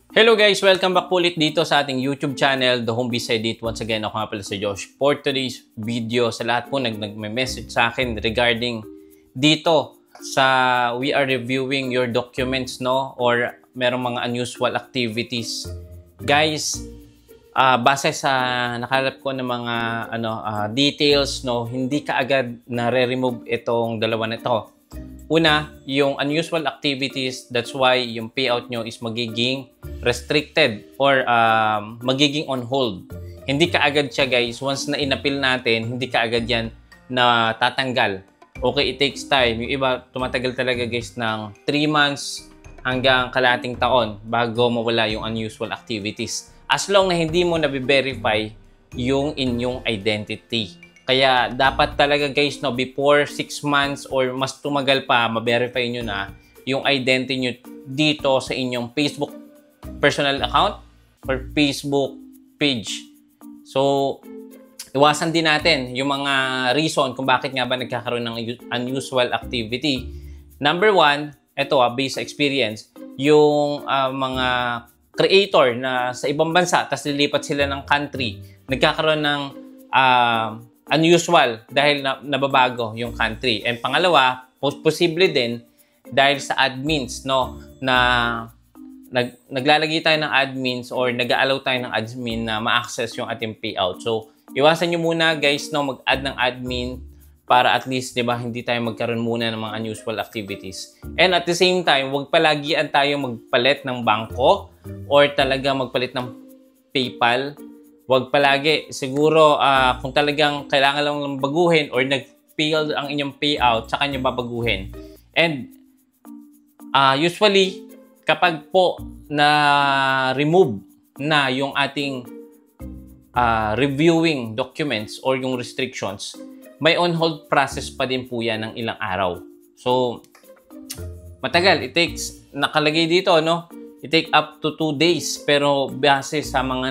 Hello guys! Welcome back po ulit dito sa ating YouTube channel, The Home Beside It. Once again, ako nga pala si Josh. For today's video, sa lahat po nag-message sa akin regarding dito sa we are reviewing your documents, no? Or merong mga unusual activities. Guys, base sa nakalap ko ng mga details, no? Hindi kaagad na-remove itong dalawa na ito. Una, yung unusual activities, that's why yung payout nyo is magiging restricted or magiging on hold. Hindi kaagad siya guys, once na inappeal natin, hindi kaagad yan na tatanggal. Okay, it takes time. Yung iba, tumatagal talaga guys ng 3 months hanggang kalahating taon bago mawala yung unusual activities. As long na hindi mo na-verify yung inyong identity. Kaya dapat talaga guys, no, before 6 months or mas tumagal pa, ma-verify nyo na yung identity nyo dito sa inyong Facebook personal account or Facebook page. So, iwasan din natin yung mga reason kung bakit nga ba nagkakaroon ng unusual activity. Number 1, ito based sa experience, yung mga creator na sa ibang bansa, tapos lilipat sila ng country, nagkakaroon ng unusual dahil nababago yung country. And pangalawa, posible din dahil sa admins, no, na naglalagay tayo ng admins or nag-allow tayo ng admin na ma-access yung ating payout. So, iwasan nyo muna guys, no, mag-add ng admin para at least, di ba, hindi tayo magkaroon muna ng mga unusual activities. And at the same time, huwag palagian tayo magpalit ng bangko or talaga magpalit ng PayPal. Huwag palagi. Siguro, kung talagang kailangan lang baguhin or nag-fail ang inyong payout, saka nyo babaguhin. And usually, kapag po na-remove na yung ating reviewing documents or yung restrictions, may on-hold process pa din po yan ng ilang araw. So, matagal. It takes, nakalagay dito, no? It take up to 2 days. Pero base sa mga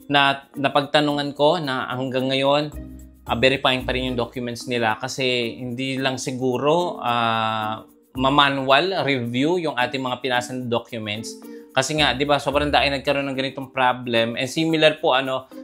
na napagtanungan ko na hanggang ngayon, verifying pa rin yung documents nila kasi hindi lang siguro ma-manual review yung ating mga pinasan documents. Kasi nga, di ba, sobrang dahil nagkaroon ng ganitong problem. And similar po,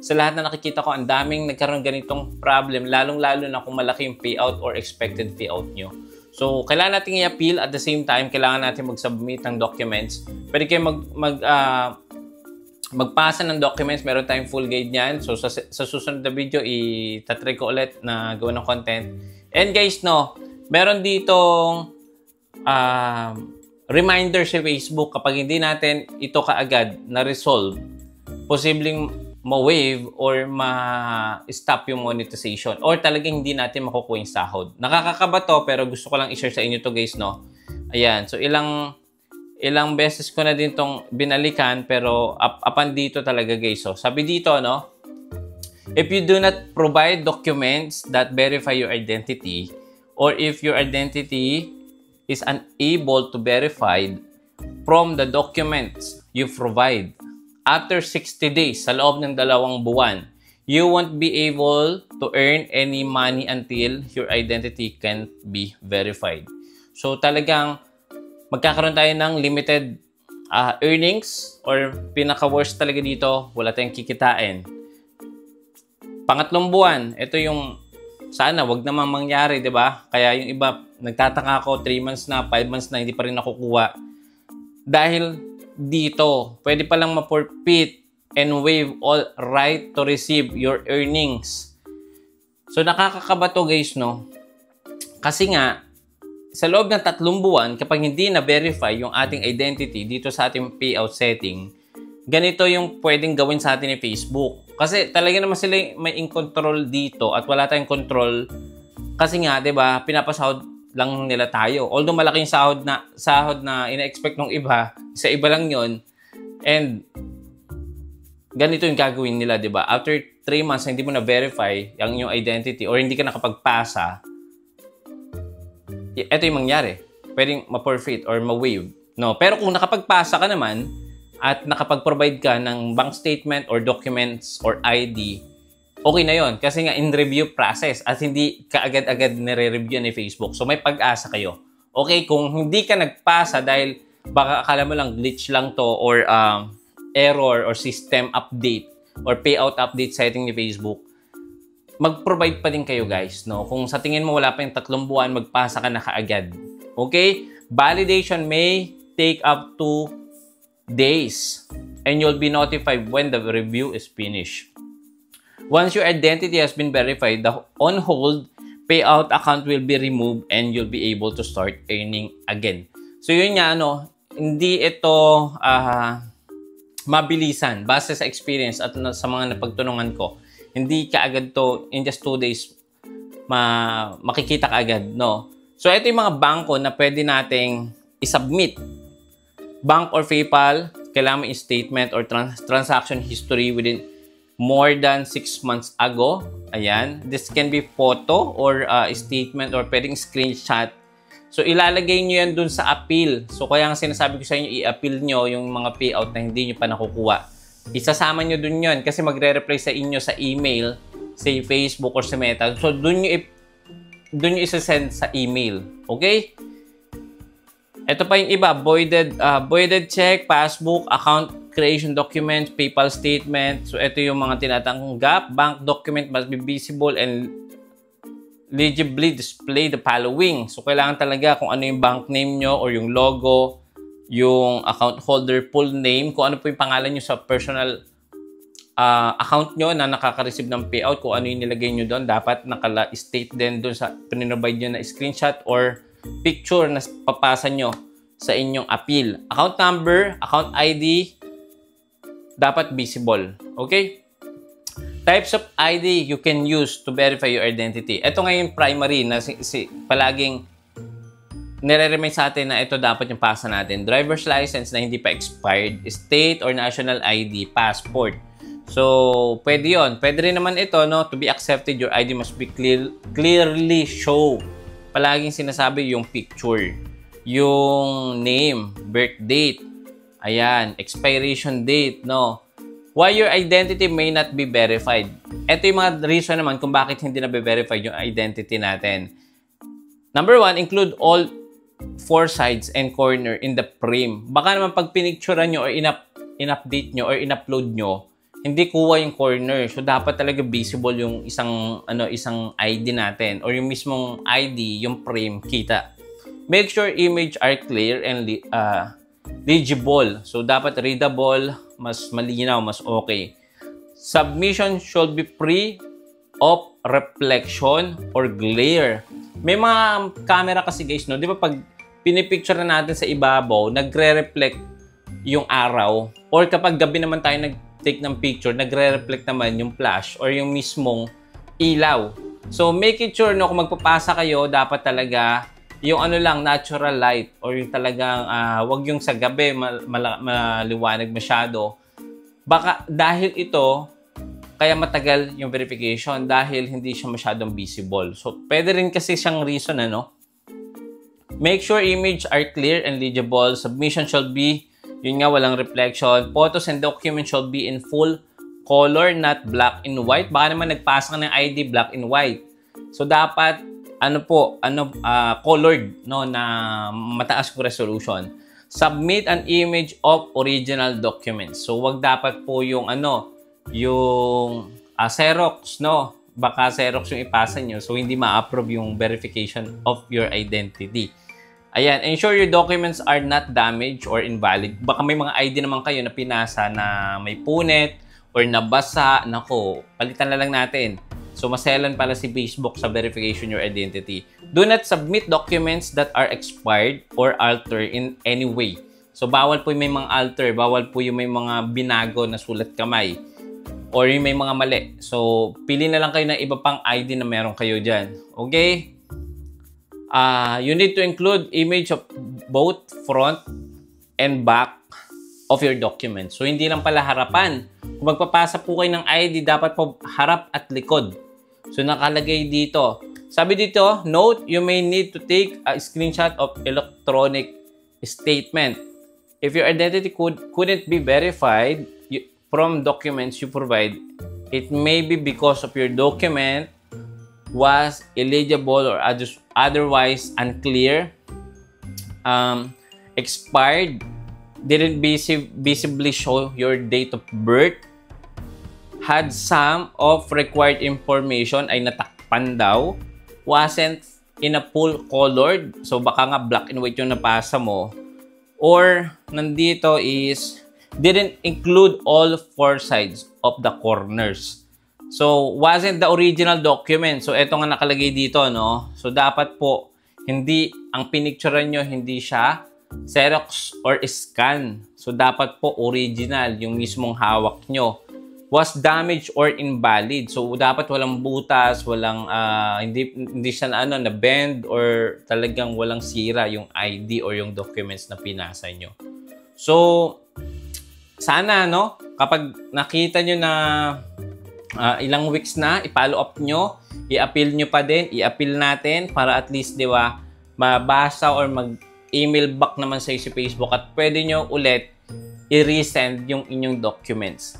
sa lahat na nakikita ko, ang daming nagkaroon ng ganitong problem, lalong-lalo na kung malaki yung payout or expected payout nyo. So, kailangan natin i-appeal at the same time, kailangan natin mag-submit ng documents. Pwede kayo magpasa ng documents, meron tayong full guide niyan. So, sa susunod na video, itatry ko ulit na gawa ng content. And guys, no, meron ditong reminder sa Facebook kapag hindi natin ito kaagad na-resolve, posibleng ma-waive or ma-stop yung monetization or talagang hindi natin makukuha yung sahod. Nakakakaba to, pero gusto ko lang i-share sa inyo to guys, no? Ayan, so ilang beses ko na din tong binalikan pero upan dito talaga guys. So, sabi dito, no? If you do not provide documents that verify your identity or if your identity is unable to verify from the documents you provide after 60 days sa loob ng 2 buwan, you won't be able to earn any money until your identity can be verified. So, talagang magkakaroon tayo ng limited earnings or pinaka-worst talaga dito, wala tayong kikitain. Pangatlong buwan, ito yung sana wag naman mangyari, di ba? Kaya yung iba, nagtataka ako, 3 months na, 5 months na, hindi pa rin nakukuha. Dahil dito, pwede palang ma-forfeit and waive all right to receive your earnings. So, nakakakaba to guys, no? Kasi nga, sa loob ng 3 buwan, kapag hindi na-verify yung ating identity dito sa ating payout setting, ganito yung pwedeng gawin sa atin ni Facebook. Kasi talaga naman sila may in-control dito at wala tayong control. Kasi nga, 'di ba, pinapasahod lang nila tayo. Although malaki yung sahod na ina-expect ng iba, sa iba lang 'yon. And ganito yung gagawin nila, 'di ba? After 3 months hindi mo na verify ang inyong identity or hindi ka nakapagpasa, ito yung mangyari. Pwedeng ma-forfeit or ma-waive. No, pero kung nakapagpasa ka naman at nakapag-provide ka ng bank statement or documents or ID, okay na yon kasi nga in review process at hindi kaagad-agad nire-review ni Facebook. So may pag-asa kayo. Okay, kung hindi ka nagpasa dahil baka akala mo lang glitch lang to or error or system update or payout update setting ni Facebook, mag-provide pa din kayo guys, no? Kung sa tingin mo wala pa yung 3 buwan, magpasa ka na kaagad. Okay? Validation may take up to days and you'll be notified when the review is finished. Once your identity has been verified, the on-hold payout account will be removed and you'll be able to start earning again. So yun nga, hindi ito mabilisan base sa experience at sa mga napagtunungan ko. Hindi kaagad to in just 2 days makikita kaagad, no? So ito yung mga bangko na pwede nating i-submit. Bank or PayPal, kailangan mo yung statement or transaction history within more than 6 months ago. Ayan. This can be photo or statement or pwedeng screenshot. So, ilalagay nyo yan dun sa appeal. So, kaya nga sinasabi ko sa inyo, i-appeal nyo yung mga payout na hindi nyo pa nakukuha. Isasama nyo dun yun kasi magre-reply sa inyo sa email, sa Facebook or sa Meta. So, dun nyo isa-send sa email. Okay? Ito pa yung iba, voided check, passbook, account creation document, PayPal statement. So, ito yung mga tinatanggap. Bank document must be visible and legibly display the following. So, kailangan talaga kung ano yung bank name nyo or yung logo, yung account holder full name, kung ano po yung pangalan nyo sa personal account nyo na nakaka-receive ng payout, kung ano yung nilagay nyo doon, dapat naka-state din doon sa pinrovide nyo na screenshot or picture na papasa nyo sa inyong appeal. Account number, account ID, dapat visible. Okay? Types of ID you can use to verify your identity. Ito ngayon primary na palaging nire-remind sa atin na ito dapat yung pasa natin. Driver's license na hindi pa expired, state or national ID, passport. So, pwede yun. Pwede rin naman ito, no? To be accepted, your ID must be clearly show. Palaging sinasabi yung picture, yung name, birth date, ayan, expiration date, no? Why your identity may not be verified. Ito yung mga reason naman kung bakit hindi na be-verified yung identity natin. Number 1, include all 4 sides and corner in the frame. Baka naman pag pinicturean nyo or in-update nyo or in-upload nyo, hindi kuha yung corner. So, dapat talaga visible yung isang ID natin or yung mismong ID, yung frame, kita. Make sure image are clear and legible. So, dapat readable, mas malinaw, mas okay. Submission should be free of reflection or glare. May mga camera kasi guys, no? Di ba pag pinipicture na natin sa ibabaw, nagre-reflect yung araw. Or kapag gabi naman tayo nag-take ng picture, nagre-reflect naman yung flash or yung mismong ilaw. So, make it sure, no, kung magpapasa kayo, dapat talaga yung lang, natural light or yung talagang wag yung sa gabi maliwanag masyado. Baka dahil ito, kaya matagal yung verification dahil hindi siya masyadong visible. So, pwede rin kasi siyang reason, Make sure image are clear and legible. Submission should be, yun nga, walang reflection. Photos and documents should be in full color, not black and white. Baka naman nagpasa ka ng ID black and white. So, dapat colored, no, na mataas ko resolution. Submit an image of original documents. So, wag dapat po yung yung Xerox, no? Baka Xerox yung ipasa nyo. So, hindi ma-approve yung verification of your identity. Ayan, ensure your documents are not damaged or invalid. Baka may mga ID naman kayo na pinasa na may punit or nabasa. Nako, palitan na lang natin. So, maselan pala si Facebook sa verification your identity. Do not submit documents that are expired or altered in any way. So, bawal po yung may mga alter. Bawal po yung may mga binago na sulat kamay. Or yung may mga mali. So, pili na lang kayo ng iba pang ID na meron kayo dyan. Okay? You need to include image of both front and back of your documents. So, hindi lang pala harapan. Kung magpapasa po kayo ng ID, dapat po harap at likod. So, nakalagay dito. Sabi dito, note, you may need to take a screenshot of electronic statement. If your identity couldn't be verified from documents you provide, it may be because of your document was illegible or otherwise unclear, expired, didn't visibly show your date of birth, had some of required information ay natakpan daw, wasn't in a full colored, so baka nga black and white yung napasa mo, or nandito is didn't include all four sides of the corners. So, wasn't the original document. So, eto nga nakalagay dito, no? So, dapat po, hindi, ang pinicturean nyo, hindi siya Xerox or scan. So, dapat po original, yung mismong hawak nyo. Was damaged or invalid. So, dapat walang butas, walang, hindi siya na bend or talagang walang sira yung ID or yung documents na pinasa nyo. So, sana, no? Kapag nakita nyo na ilang weeks na, i-follow up nyo, i-appeal nyo pa din, i-appeal natin para at least, di ba, mabasa or mag-email back naman sa si Facebook at pwede nyo ulit i-resend yung inyong documents.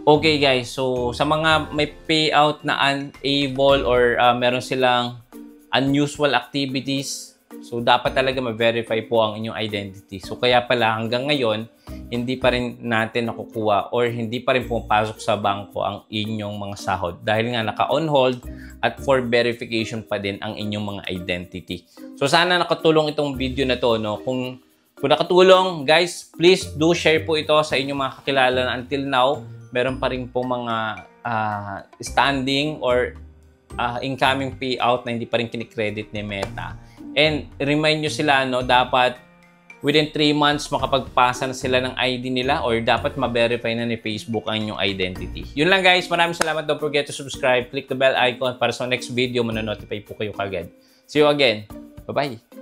Okay guys, so sa mga may payout na unable or meron silang unusual activities, so dapat talaga ma-verify po ang inyong identity. So kaya pala hanggang ngayon, hindi pa rin natin nakukuha or hindi pa rin pumapasok sa bangko ang inyong mga sahod dahil nga naka-on hold at for verification pa din ang inyong mga identity. So sana nakatulong itong video na to, no? Kung nakatulong, guys, please do share po ito sa inyong mga kakilala na until now meron pa rin po mga standing or incoming payout na hindi pa rin kinikredit ni Meta. And remind nyo sila, no, dapat within 3 months makapagpasa na sila ng ID nila or dapat ma-verify na ni Facebook ang inyong identity. Yun lang guys, maraming salamat. Don't forget to subscribe, click the bell icon para sa next video, manonotify po kayo kagad. See you again. Bye-bye!